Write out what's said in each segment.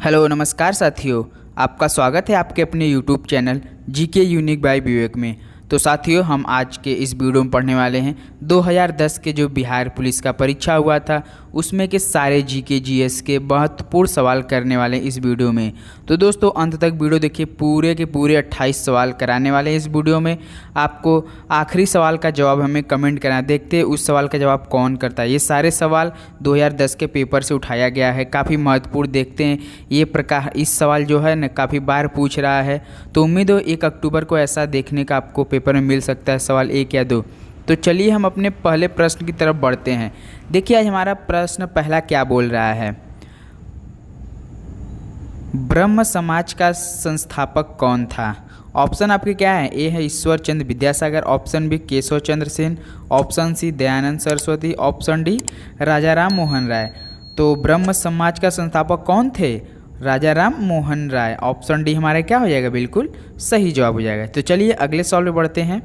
Hello नमस्कार साथियों, आपका स्वागत है आपके अपने YouTube channel GK unique by Vivek में। तो साथियों, हम आज के इस वीडियो में पढ़ने वाले हैं 2010 के जो बिहार पुलिस का परीक्षा हुआ था उसमें के सारे जीके जीएस के महत्वपूर्ण सवाल करने वाले हैं इस वीडियो में। तो दोस्तों अंत तक वीडियो देखिए, पूरे के पूरे 28 सवाल कराने वाले हैं इस वीडियो में। आपको आखिरी सवाल का जवाब हमें कमेंट करना, देखते हैं उस सवाल का जवाब कौन करता है। ये सारे सवाल 2010 के पेपर से उठाया गया है, काफ़ी महत्वपूर्ण। देखते हैं ये प्रकार इस सवाल जो है न काफ़ी बार पूछ रहा है, तो उम्मीद हो 1 अक्टूबर को ऐसा देखने का आपको पेपर में मिल सकता है सवाल 1 या 2। तो चलिए हम अपने पहले प्रश्न की तरफ बढ़ते हैं। देखिए आज हमारा प्रश्न पहला क्या बोल रहा है। ब्रह्म समाज का संस्थापक कौन था? ऑप्शन आपके क्या है? ए है Ishwar Chandra Vidyasagar, option B Keshav Chandra Sen, option C Dayanand Saraswati, option D Raja Ram Mohan Roy. तो ब्रह्म समाज का संस्थापक कौन थे? राजा राम मोहन राय। ऑप्शन डी हमारा क्या हो जाएगा? बिल्कुल सही जवाब हो जाएगा। तो चलिए अगले सवाल में बढ़ते हैं।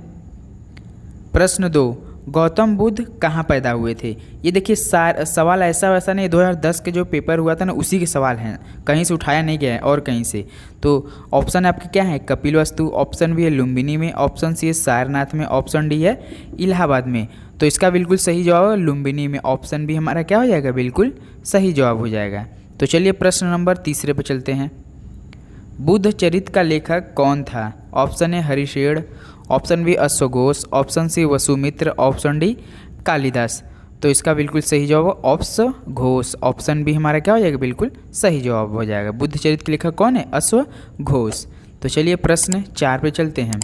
प्रश्न 2, गौतम बुद्ध कहाँ पैदा हुए थे? ये देखिए सवाल ऐसा वैसा नहीं, 2010 के जो पेपर हुआ था ना उसी के सवाल हैं, कहीं से उठाया नहीं गया है और कहीं से। तो ऑप्शन आपके क्या है? कपिलवस्तु, ऑप्शन बी है लुम्बिनी में, ऑप्शन सी है सारनाथ में, ऑप्शन डी है इलाहाबाद में। तो इसका बिल्कुल सही जवाब है लुम्बिनी में। ऑप्शन बी हमारा क्या हो जाएगा? बिल्कुल सही जवाब हो जाएगा। तो चलिए प्रश्न नंबर 3 पे चलते हैं। बुद्ध चरित्र का लेखक कौन था? ऑप्शन है हरिशेण, ऑप्शन बी अश्वघोष, option C Vasumitra, option D Kalidasa. तो इसका बिल्कुल सही जवाब अश्वघोष। ऑप्शन बी हमारा क्या हो जाएगा? बिल्कुल सही जवाब हो जाएगा। बुद्ध चरित्र के लेखक कौन है? अश्वघोष। तो चलिए प्रश्न 4 पे चलते हैं।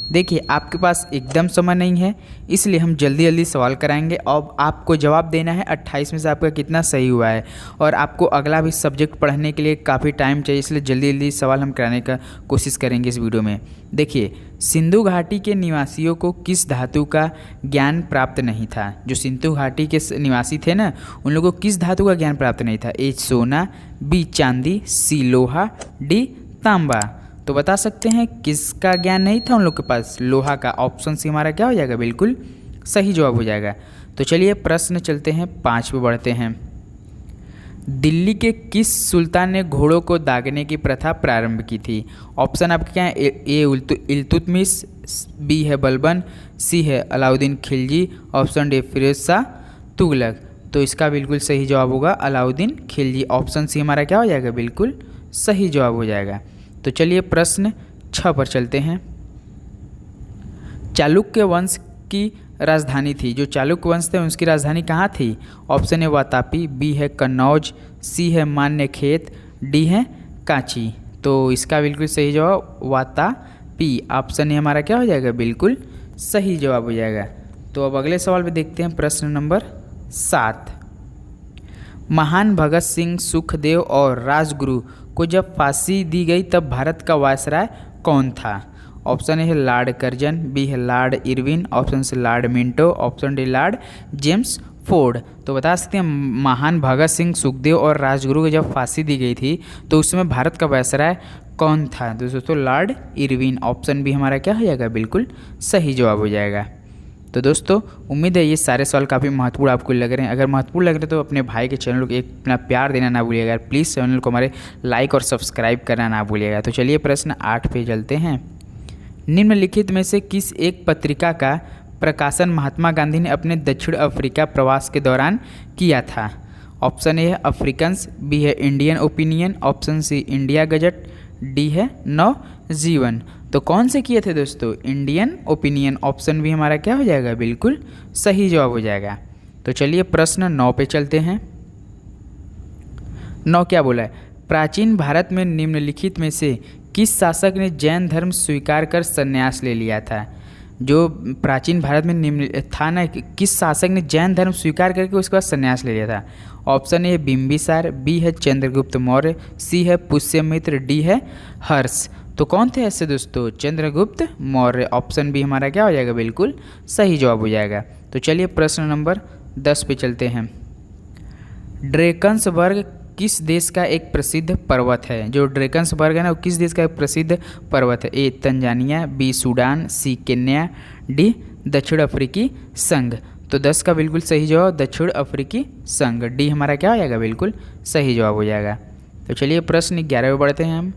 देखिए आपके पास एकदम समय नहीं है, इसलिए हम जल्दी जल्दी सवाल कराएंगे। अब आपको जवाब देना है 28 में से आपका कितना सही हुआ है, और आपको अगला भी सब्जेक्ट पढ़ने के लिए काफ़ी टाइम चाहिए, इसलिए जल्दी जल्दी सवाल हम कराने का कोशिश करेंगे इस वीडियो में। देखिए सिंधु घाटी के निवासियों को किस धातु का ज्ञान प्राप्त नहीं था? जो सिंधु घाटी के निवासी थे ना, उन लोगों को किस धातु का ज्ञान प्राप्त नहीं था? ए सोना, बी चांदी, सी लोहा, डी तांबा। तो बता सकते हैं किसका ज्ञान नहीं था उन लोग के पास? लोहा का। ऑप्शन सी हमारा क्या हो जाएगा? बिल्कुल सही जवाब हो जाएगा। तो चलिए प्रश्न चलते हैं 5 पे बढ़ते हैं। दिल्ली के किस सुल्तान ने घोड़ों को दागने की प्रथा प्रारंभ की थी? ऑप्शन आपके क्या है? ए इल्तुतमिश, बी है बलबन, सी है अलाउद्दीन खिलजी, ऑप्शन डी फिरोज शाह तुगलक। तो इसका बिल्कुल सही जवाब होगा अलाउद्दीन खिलजी। ऑप्शन सी हमारा क्या हो जाएगा? बिल्कुल सही जवाब हो जाएगा। तो चलिए प्रश्न 6 पर चलते हैं। चालुक्य वंश की राजधानी थी, जो चालुक्य वंश थे उसकी राजधानी कहाँ थी? ऑप्शन है वातापी, बी है कन्नौज, सी है मान्यखेत, डी है कांची। तो इसका बिल्कुल सही जवाब वातापी। ऑप्शन है हमारा क्या हो जाएगा? बिल्कुल सही जवाब हो जाएगा। तो अब अगले सवाल पे देखते हैं। प्रश्न नंबर 7, महान भगत सिंह, सुखदेव और राजगुरु को जब फांसी दी गई तब भारत का वायसराय कौन था? ऑप्शन ए है लॉर्ड कर्जन, बी है lord Irwin, option C lord Minto, option D lord James Ford. तो बता सकते हैं महान भगत सिंह, सुखदेव और राजगुरु को जब फांसी दी गई थी तो उसमें भारत का वायसराय कौन था? तो दोस्तों लॉर्ड इरविन। ऑप्शन बी हमारा क्या हो जाएगा? बिल्कुल सही जवाब हो जाएगा। तो दोस्तों उम्मीद है ये सारे सवाल काफ़ी महत्वपूर्ण आपको लग रहे हैं। अगर महत्वपूर्ण लग रहे हैं तो अपने भाई के चैनल को एक अपना प्यार देना ना भूलिएगा। प्लीज़ चैनल को हमारे लाइक और सब्सक्राइब करना ना भूलिएगा। तो चलिए प्रश्न 8 पे चलते हैं। निम्नलिखित में से किस एक पत्रिका का प्रकाशन महात्मा गांधी ने अपने दक्षिण अफ्रीका प्रवास के दौरान किया था? ऑप्शन ए है अफ्रीकन्स, बी है Indian opinion, option C India gazette, D है नव जीवन। तो कौन से किए थे दोस्तों? Indian opinion. ऑप्शन भी हमारा क्या हो जाएगा? बिल्कुल सही जवाब हो जाएगा। तो चलिए प्रश्न 9 पे चलते हैं। 9 क्या बोला है? प्राचीन भारत में निम्नलिखित में से किस शासक ने जैन धर्म स्वीकार कर संन्यास ले लिया था? जो प्राचीन भारत में निम्न था ना, किस शासक ने जैन धर्म स्वीकार करके उसके बाद संन्यास ले लिया था? ऑप्शन ए है बिम्बिसार, बी है चंद्रगुप्त मौर्य, सी है पुष्यमित्र, डी है हर्ष। तो कौन थे ऐसे दोस्तों? चंद्रगुप्त मौर्य। ऑप्शन बी हमारा क्या हो जाएगा? बिल्कुल सही जवाब हो जाएगा। तो चलिए प्रश्न नंबर 10 पे चलते हैं। ड्रेकन्सबर्ग किस देश का एक प्रसिद्ध पर्वत है? जो ड्रेकन्सबर्ग है ना वो किस देश का एक प्रसिद्ध पर्वत है? ए तंजानिया, बी सूडान, सी केन्या, डी दक्षिण अफ्रीकी संघ। तो 10 का बिल्कुल सही जवाब दक्षिण अफ्रीकी संघ, डी हमारा क्या हो जाएगा? बिल्कुल सही जवाब हो जाएगा। तो चलिए प्रश्न 11 पे बढ़ते हैं हम।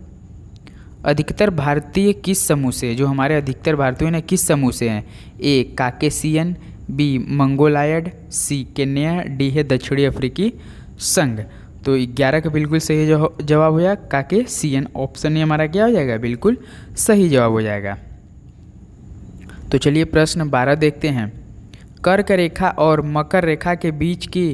अधिकतर भारतीय किस समूह से, जो हमारे अधिकतर भारतीय हैं किस समूह से हैं? ए काकेशियन, बी मंगोलायड, सी केन्या, डी है दक्षिणी अफ्रीकी संघ। तो 11 का बिल्कुल सही जवाब हो जाएगा काकेशियन। ऑप्शन ए हमारा क्या हो जाएगा? बिल्कुल सही जवाब हो जाएगा। तो चलिए प्रश्न 12 देखते हैं। कर्क रेखा और मकर रेखा के बीच की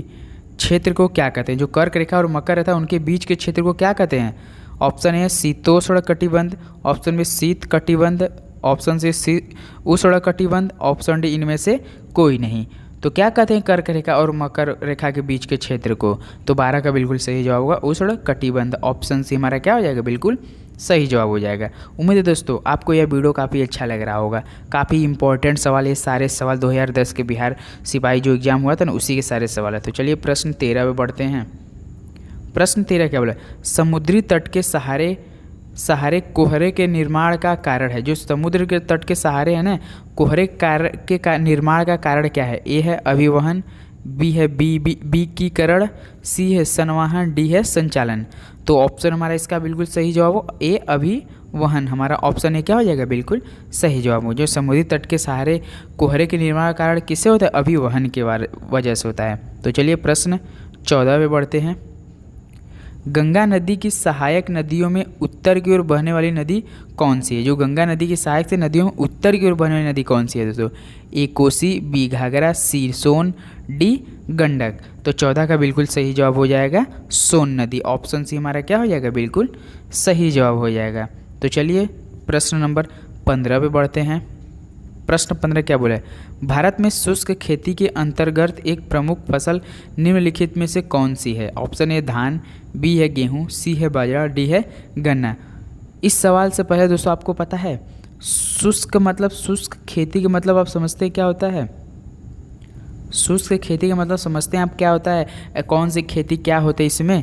क्षेत्र को क्या कहते हैं? जो कर्क रेखा और मकर रेखा उनके बीच के क्षेत्र को क्या कहते हैं? ऑप्शन ए शीतोष्ण कटिबंध, ऑप्शन बी शीत कटिबंध, ऑप्शन सी उष्ण कटिबंध, ऑप्शन डी इनमें से कोई नहीं। तो क्या कहते हैं कर्क रेखा और मकर रेखा के बीच के क्षेत्र को? तो 12 का बिल्कुल सही जवाब होगा उष्ण कटिबंध। ऑप्शन सी हमारा क्या हो जाएगा? बिल्कुल सही जवाब हो जाएगा। उम्मीद है दोस्तों आपको यह वीडियो काफ़ी अच्छा लग रहा होगा। काफ़ी इंपॉर्टेंट सवाल, ये सारे सवाल 2010 के बिहार सिपाही जो एग्जाम हुआ था ना उसी के सारे सवाल है। तो चलिए प्रश्न 13 पे बढ़ते हैं। प्रश्न 13 क्या बोला? समुद्री तट के सहारे कोहरे के निर्माण का कारण है। जो समुद्र के तट के सहारे है ना, कोहरे के निर्माण का कारण क्या है? ए है अभिवहन, बी है बीकीकरण, सी है संवहन, डी है संचालन। तो ऑप्शन हमारा इसका बिल्कुल सही जवाब हो ए अभिवहन। हमारा ऑप्शन ए क्या हो जाएगा? बिल्कुल सही जवाब हो। जो समुद्री तट के सहारे कोहरे के निर्माण का कारण किससे होता है? अभिवहन के वजह से होता है। तो चलिए प्रश्न 14 पे बढ़ते हैं। गंगा नदी की सहायक नदियों में उत्तर की ओर बहने वाली नदी कौन सी है? जो गंगा नदी की सहायक से नदियों में उत्तर की ओर बहने वाली नदी कौन सी है दोस्तों? ए कोसी, बी घाघरा, सी सोन, डी गंडक। तो 14 का बिल्कुल सही जवाब हो जाएगा सोन नदी। ऑप्शन सी हमारा क्या हो जाएगा? बिल्कुल सही जवाब हो जाएगा। तो चलिए प्रश्न नंबर 15 पे बढ़ते हैं। प्रश्न 15 क्या बोला है? भारत में शुष्क खेती के अंतर्गत एक प्रमुख फसल निम्नलिखित में से कौन सी है? ऑप्शन ए धान, बी है गेहूं, सी है बाजरा, डी है गन्ना। इस सवाल से पहले दोस्तों आपको पता है शुष्क मतलब, शुष्क खेती का मतलब आप समझते हैं क्या होता है? शुष्क खेती का मतलब समझते हैं आप क्या होता है? कौन सी खेती क्या होता है इसमें?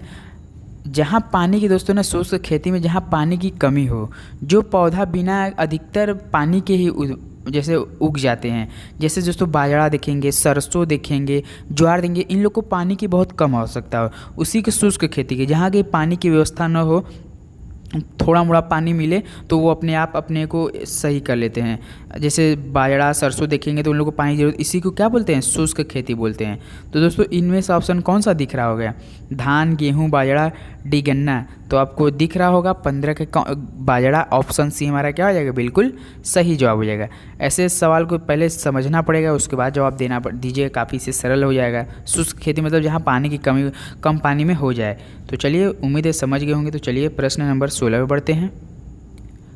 जहाँ पानी की दोस्तों ना, शुष्क खेती में जहाँ पानी की कमी हो, जो पौधा बिना अधिकतर पानी के ही जैसे उग जाते हैं। जैसे दोस्तों बाजरा देखेंगे, सरसों देखेंगे, ज्वार देंगे, इन लोग को पानी की बहुत कम आवश्यकता हो, उसी के शुष्क खेती की। जहाँ की पानी की व्यवस्था न हो, थोड़ा मोड़ा पानी मिले तो वो अपने आप अपने को सही कर लेते हैं। जैसे बाजरा सरसों देखेंगे तो उन लोगों को पानी की जरूरत, इसी को क्या बोलते हैं? शुष्क खेती बोलते हैं। तो दोस्तों इनमें से ऑप्शन कौन सा दिख रहा होगा? धान, गेहूं, बाजरा, डी गन्ना। तो आपको दिख रहा होगा 15 के बाजरा। ऑप्शन सी हमारा क्या हो जाएगा? बिल्कुल सही जवाब हो जाएगा। ऐसे सवाल को पहले समझना पड़ेगा, उसके बाद जवाब देना दीजिए, काफ़ी से सरल हो जाएगा। शुष्क खेती मतलब जहाँ पानी की कमी, कम पानी में हो जाए। तो चलिए उम्मीद है समझ गए होंगे। तो चलिए प्रश्न नंबर 16 पे बढ़ते हैं।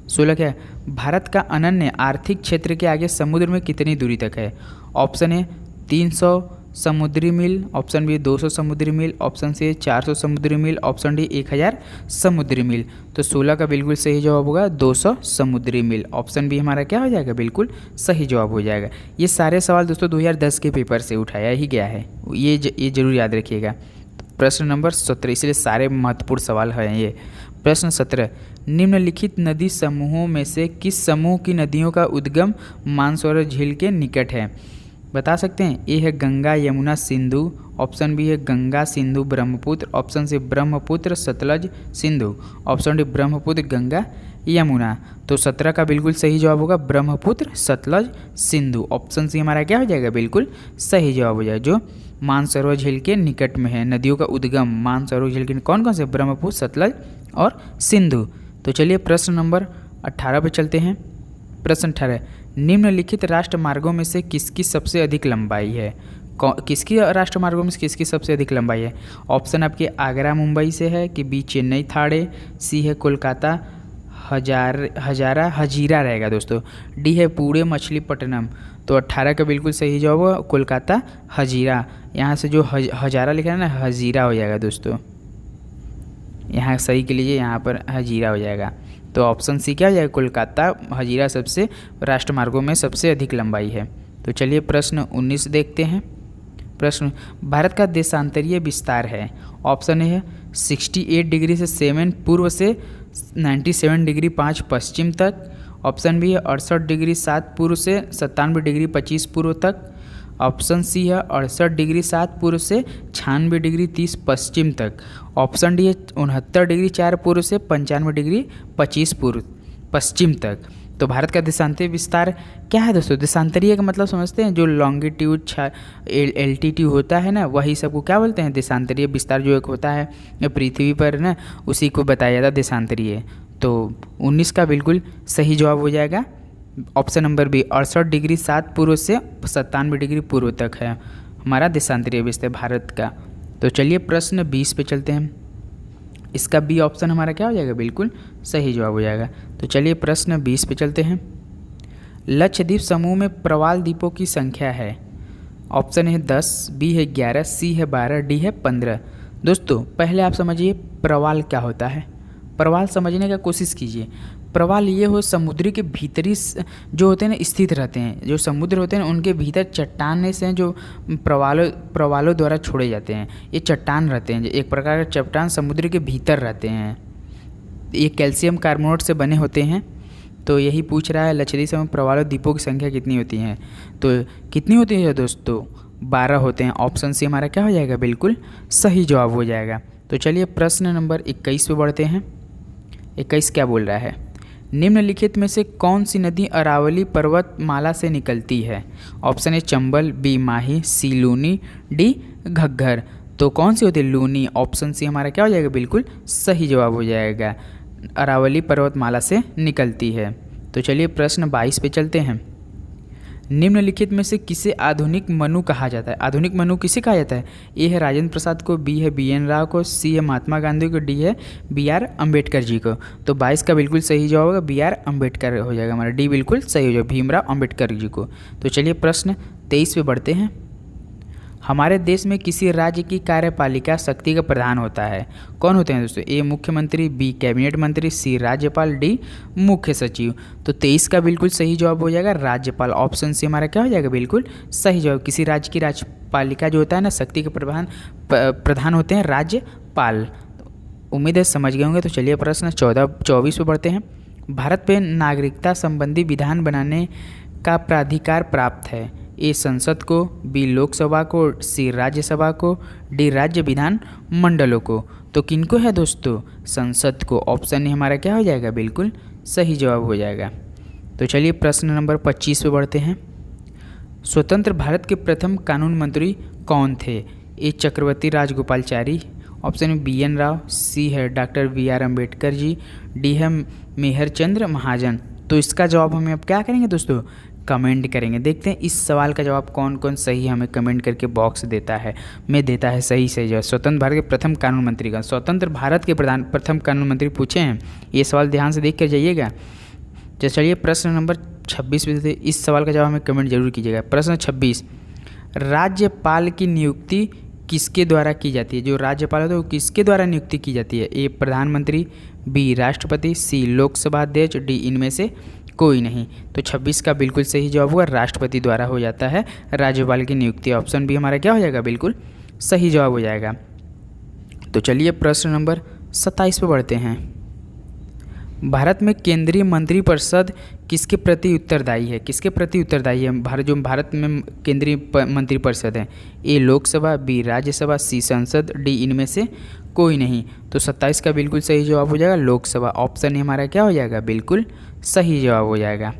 16 क्या है? भारत का अनन्य आर्थिक क्षेत्र के आगे समुद्र में कितनी दूरी तक है? ऑप्शन ए 300 समुद्री मील, ऑप्शन बी 200 समुद्री मील, ऑप्शन सी 400 समुद्री मील, ऑप्शन डी 1000 समुद्री मील। तो 16 का बिल्कुल सही जवाब होगा 200 समुद्री मील। ऑप्शन बी हमारा क्या हो जाएगा? बिल्कुल सही जवाब हो जाएगा। ये सारे सवाल दोस्तों 2010 के पेपर से उठाया ही गया है, ये जरूर याद रखिएगा। प्रश्न नंबर 17, इसलिए सारे महत्वपूर्ण सवाल हैं ये। प्रश्न 17, निम्नलिखित नदी समूहों में से किस समूह की नदियों का उद्गम मानसरोवर झील के निकट है? बता सकते हैं? ए है गंगा यमुना सिंधु, ऑप्शन बी है Ganga Sindhu Brahmaputra, option C Brahmaputra Satluj Sindhu, option D Brahmaputra Ganga Yamuna. तो 17 का बिल्कुल सही जवाब होगा ब्रह्मपुत्र सतलज सिंधु। ऑप्शन सी हमारा क्या हो जाएगा? बिल्कुल सही जवाब हो जाएगा। जो मानसरोवर झील के निकट में है, नदियों का उद्गम मानसरोवर झील के कौन कौन से? ब्रह्मपुत्र, सतलज और सिंधु। तो चलिए प्रश्न नंबर 18 पे चलते हैं। प्रश्न 18, निम्नलिखित राष्ट्रमार्गों में से किसकी सबसे अधिक लंबाई है? किसकी राष्ट्रमार्गों में से किसकी सबसे अधिक लंबाई है? ऑप्शन आपके आगरा मुंबई से है, कि बी चेन्नई थाड़े, सी है कोलकाता हजीरा रहेगा दोस्तों, डी है पुणे मछलीपट्टनम। तो 18 का बिल्कुल सही जवाब होगा कोलकाता हजीरा। यहाँ से जो हजारा लिखा है ना, हजीरा हो जाएगा दोस्तों। यहाँ सही के लिए यहाँ पर हजीरा हो जाएगा। तो ऑप्शन सी क्या हो जाएगा? कोलकाता हजीरा सबसे राष्ट्रमार्गों में सबसे अधिक लंबाई है। तो चलिए प्रश्न 19 देखते हैं। प्रश्न, भारत का देशांतरीय विस्तार है। ऑप्शन ए है 68 डिग्री से 7 पूर्व से 97 डिग्री 5 पश्चिम तक, ऑप्शन बी है 68 डिग्री 7 पूर्व से 97 डिग्री 25 पूर्व तक, ऑप्शन सी है 68 डिग्री 7 पूर्व से 96 डिग्री 30 पश्चिम तक। ऑप्शन डी है 69 डिग्री 4 पूर्व से 95 डिग्री 25 पूर्व पश्चिम तक। तो भारत का देशांतरीय विस्तार क्या है दोस्तों? देशांतरीय का मतलब समझते हैं, जो लॉन्गिट्यूड एल्टीट्यूड होता है ना, वही सबको क्या बोलते हैं? देशांतरीय विस्तार जो एक होता है पृथ्वी पर ना, उसी को बताया जाता है देशांतरीय। तो 19 का बिल्कुल सही जवाब हो जाएगा ऑप्शन नंबर बी, 68 डिग्री 7 पूर्व से 97 डिग्री पूर्व तक है हमारा देशांतरीय विस्तार भारत का। तो चलिए प्रश्न 20 पे चलते हैं। इसका बी ऑप्शन हमारा क्या हो जाएगा? बिल्कुल सही जवाब हो जाएगा। तो चलिए प्रश्न 20 पे चलते हैं। लक्षद्वीप समूह में प्रवाल द्वीपों की संख्या है। ऑप्शन है 10, बी है 11, सी है 12, डी है 15। दोस्तों पहले आप समझिए प्रवाल क्या होता है। प्रवाल समझने का कोशिश कीजिए। प्रवाल ये हो समुद्र के भीतरी जो होते हैं ना स्थित रहते हैं, जो समुद्र होते हैं उनके भीतर चट्टाने से जो प्रवालों द्वारा छोड़े जाते हैं। ये चट्टान रहते हैं, एक प्रकार के चट्टान समुद्र के भीतर रहते हैं। ये कैल्शियम कार्बोनेट से बने होते हैं। तो यही पूछ रहा है लक्षद्वीप समूह में प्रवाल द्वीपों की संख्या कितनी होती है? तो कितनी होती है दोस्तों? 12 होते हैं। ऑप्शन सी हमारा क्या हो जाएगा? बिल्कुल सही जवाब हो जाएगा। तो चलिए प्रश्न नंबर 21 पे बढ़ते हैं। 21 क्या बोल रहा है? निम्नलिखित में से कौन सी नदी अरावली पर्वतमाला से निकलती है? Option A Chambal, B Mahi, C Luni, D Ghaggar. तो कौन सी होती है? लूनी। ऑप्शन सी हमारा क्या हो जाएगा? बिल्कुल सही जवाब हो जाएगा, अरावली पर्वतमाला से निकलती है। तो चलिए प्रश्न 22 पे चलते हैं। निम्नलिखित में से किसे आधुनिक मनु कहा जाता है? आधुनिक मनु किसे कहा जाता है? ए है राजेंद्र प्रसाद को, बी है BN राव को, सी है महात्मा गांधी को, डी है BR अम्बेडकर जी को। तो 22 का बिल्कुल सही जवाब होगा BR अम्बेडकर हो जाएगा हमारा, डी बिल्कुल सही हो जाएगा, भीमराव अम्बेडकर जी को। तो चलिए प्रश्न 23 पे बढ़ते हैं। हमारे देश में किसी राज्य की कार्यपालिका शक्ति का प्रधान होता है? कौन होते हैं दोस्तों? ए मुख्यमंत्री, बी कैबिनेट मंत्री, सी राज्यपाल, डी मुख्य सचिव। तो 23 का बिल्कुल सही जवाब हो जाएगा राज्यपाल। ऑप्शन सी हमारा क्या हो जाएगा? बिल्कुल सही जवाब। किसी राज्य की राज्यपालिका जो होता है ना, शक्ति के प्रधान होते हैं राज्यपाल। उम्मीद है समझ गए होंगे। तो चलिए प्रश्न 24 पे बढ़ते हैं। भारत पे नागरिकता संबंधी विधान बनाने का प्राधिकार प्राप्त है? ए संसद को, बी लोकसभा को, सी राज्यसभा को, डी राज्य विधान मंडलों को। तो किनको है दोस्तों? संसद को। ऑप्शन हमारा क्या हो जाएगा? बिल्कुल सही जवाब हो जाएगा। तो चलिए प्रश्न नंबर 25 पे बढ़ते हैं। स्वतंत्र भारत के प्रथम कानून मंत्री कौन थे? ए चक्रवर्ती राजगोपालचारी, ऑप्शन BN राव, सी है doctor BR Ambedkar ji, D है मेहरचंद्र महाजन। तो इसका जवाब हमें अब क्या करेंगे दोस्तों? कमेंट करेंगे। देखते हैं इस सवाल का जवाब कौन कौन सही हमें कमेंट करके बॉक्स देता है, में देता है सही जवाब। स्वतंत्र भारत के प्रथम कानून मंत्री का, स्वतंत्र भारत के प्रथम कानून मंत्री पूछे हैं, ये सवाल ध्यान से देख कर जाइएगा। तो चलिए प्रश्न नंबर 26 पे इस सवाल का जवाब हमें कमेंट जरूर कीजिएगा। प्रश्न 26, राज्यपाल की नियुक्ति किसके द्वारा की जाती है? जो राज्यपाल होता है वो किसके द्वारा नियुक्ति की जाती है? ए प्रधानमंत्री, बी राष्ट्रपति, सी लोकसभा अध्यक्ष, डी इनमें से कोई नहीं। तो 26 का बिल्कुल सही जवाब होगा राष्ट्रपति द्वारा हो जाता है राज्यपाल की नियुक्ति। ऑप्शन बी हमारा क्या हो जाएगा? बिल्कुल सही जवाब हो जाएगा। तो चलिए प्रश्न नंबर 27 पे बढ़ते हैं। भारत में केंद्रीय मंत्रिपरिषद किसके प्रति उत्तरदायी है? किसके प्रति उत्तरदायी है भारत में केंद्रीय मंत्रिपरिषद है? ए लोकसभा, बी राज्यसभा, सी संसद, डी इनमें से कोई नहीं। तो 27 का बिल्कुल सही जवाब हो जाएगा लोकसभा। ऑप्शन हमारा क्या हो जाएगा? बिल्कुल सही जवाब हो जाएगा।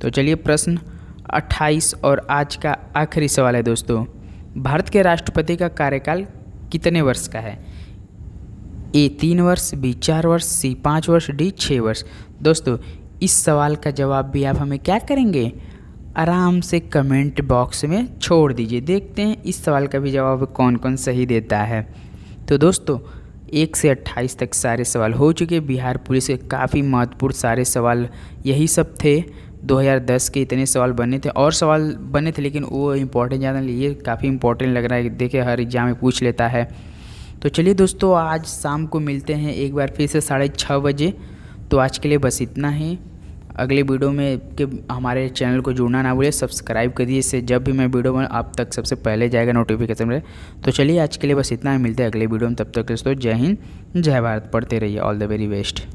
तो चलिए प्रश्न 28 और आज का आखिरी सवाल है दोस्तों। भारत के राष्ट्रपति का कार्यकाल कितने वर्ष का है? ए 3 वर्ष, बी 4 वर्ष, सी 5 वर्ष, डी 6 वर्ष। दोस्तों इस सवाल का जवाब भी आप हमें क्या करेंगे? आराम से कमेंट बॉक्स में छोड़ दीजिए। देखते हैं इस सवाल का भी जवाब कौन कौन सही देता है। तो दोस्तों 1 से 28 तक सारे सवाल हो चुके। बिहार पुलिस के काफ़ी महत्वपूर्ण सारे सवाल यही सब थे। 2010 के इतने सवाल बने थे, और सवाल बने थे लेकिन वो इम्पोर्टेंट ज़्यादा नहीं, ये काफ़ी इंपॉर्टेंट लग रहा है। देखिए हर एग्जाम में पूछ लेता है। तो चलिए दोस्तों आज शाम को मिलते हैं एक बार फिर से 6:30 बजे। तो आज के लिए बस इतना ही। अगले वीडियो में के हमारे चैनल को जुड़ना ना भूलिए, सब्सक्राइब करिए, इससे जब भी मैं वीडियो बनाऊं आप तक सबसे पहले जाएगा नोटिफिकेशन में। तो चलिए आज के लिए बस इतना ही, मिलते हैं अगले वीडियो में। तब तक दोस्तों जय हिंद, जय भारत, पढ़ते रहिए। All the very best.